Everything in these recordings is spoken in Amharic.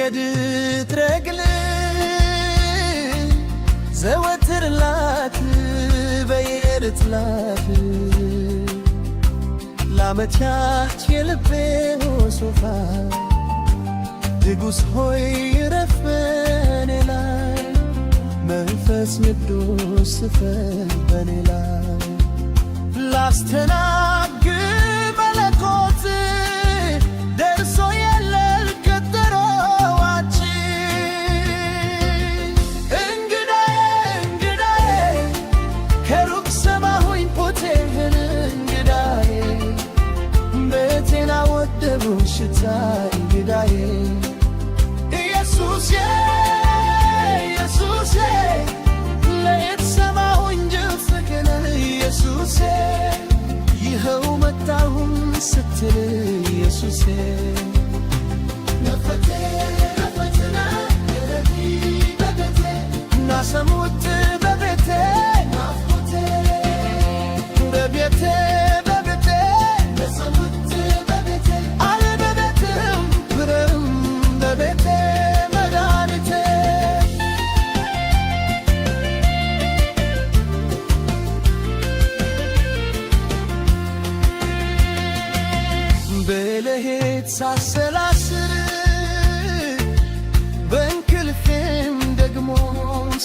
መንገድ ትረግል ዘወትር ላት በየርትላት ላመቻች የልቤ ሶፋ ንጉሥ ሆይ ረፍ በኔ ላይ መንፈስ ቅዱስ ስፈን በኔ ላይ ላስተናግድ መለኮት ደርሶ የለል ቀጠሮዋችን እንግዳዬ ከሩቅ ሰማሁኝ ፖቴህን እንግዳዬ ቤቴን አወደቡ ሽታ እንግዳዬ ኢየሱሴ ለየት ሰማሁኝ ጅፍቅን ኢየሱሴ ይኸው መጣሁም ስትል ኢየሱሴ ነፈትና ገረቢ በቤቴ ናሰሙት በቤቴ ናፍቆቴ በቤቴ ናሰሙት በቤቴ አልበቤትም ብርም በቤቴ መድኃኒቴ በለሄት ሳሰላስል በእንቅልፌም ደግሞ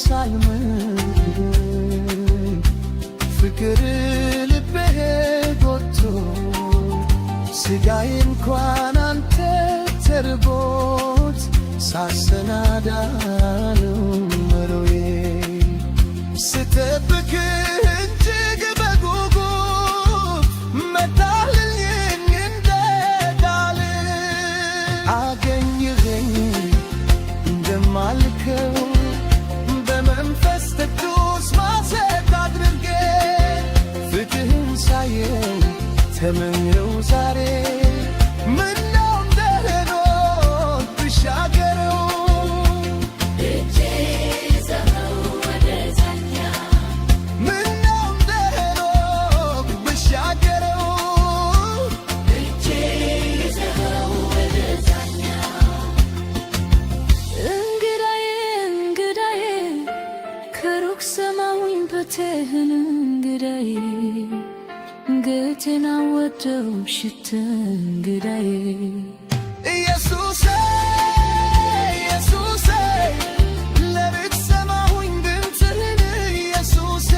ሳልምር ፍቅር ልቤ ጎቶ ሥጋዬ እንኳን አንተ ተርቦት ሳሰናዳ ነው መሮዬ ስጠብቅ እጅግ በጉጉት መጣልኝ እንደ ቃል አገኘኸኝ እንደማልከው በመንፈስ ቅዱስ ማሰብ አድርጌ ፍቅርህን ሳየው ተመኘው ዛሬ ምነው እንደሄኖክ ብሻገረው እጄ ይዘኸው ወደዛኛው ምነው እንደሄኖክ ብሻገረው እጄ ይዘኸው ወደዛኛው እንግዳዬ ከሩቅ ሰማሁኝ ፖቴህን እንግዳዬ ገቴን አወደው ሽታ እንግዳዬ ኢየሱሴ ለቤት ሰማሁኝ ድምፅህን ኢየሱሴ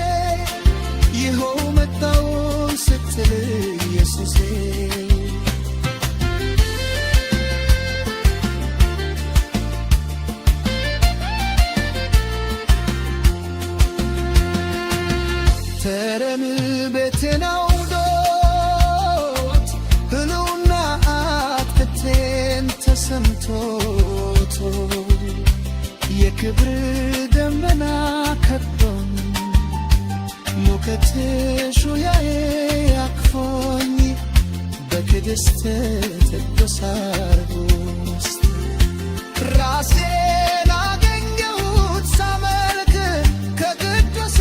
ይኸው መጣሁ ስትል ኢየሱሴ ተረም ቤቴን አውዶት ህልውና አጥቅቴን ተሰምቶት የክብር ደመና ከቦኝ ሙቀት ሹያዬ አቅፎኝ በቅድስት ቅዱስ አርብ ውስጥ ራሴን አገኘሁት ሳመልክ ከቅዱሳ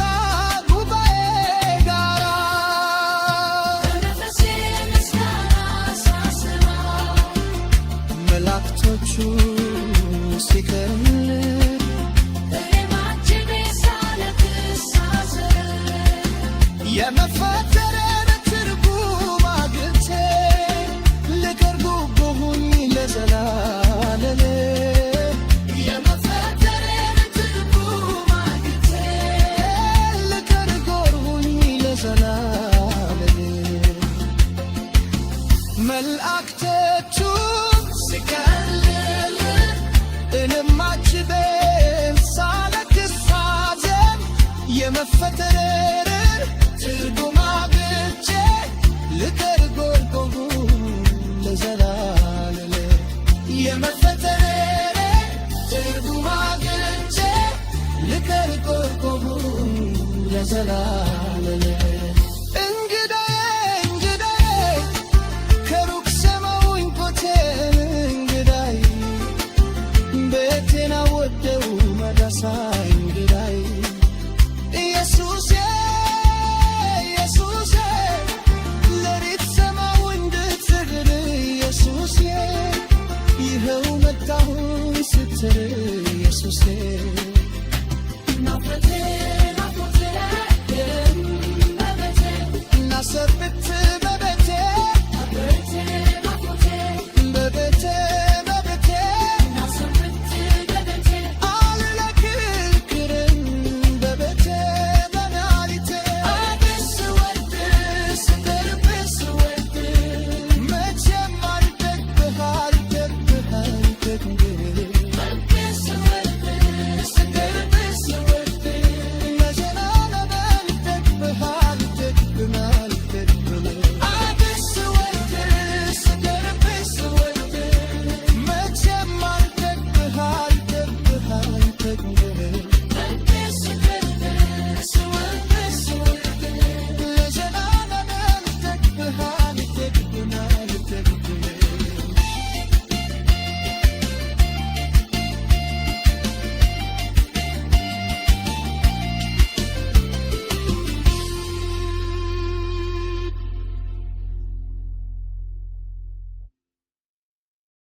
መላእክቶቹ ሲከምር በማጅቤ ሳለቅስ ሳዝን የመፈጠርን ትርጉም አግኝቼ ልቀርብብሁኝ ለዘላለም የመፈጠርን ትርጉም አግኝቼ ልቀርብብሁኝ ለዘላለም መላእክቶቹ ሲከልል እኔማጅቤን ሳለቅስ ሳዝን የመፈጠርን ትርጉም አግኝቼ ልቀርብብሁኝ ለዘላለም የመፈጠርን ትርጉም አግኝቼ ልቀርብብሁኝ ለዘላለም እንግዳይ ኢየሱሴ ለሪት ሰማሁኝ ድትግል ኢየሱሴ ይኸው መጣሁኝ ክብር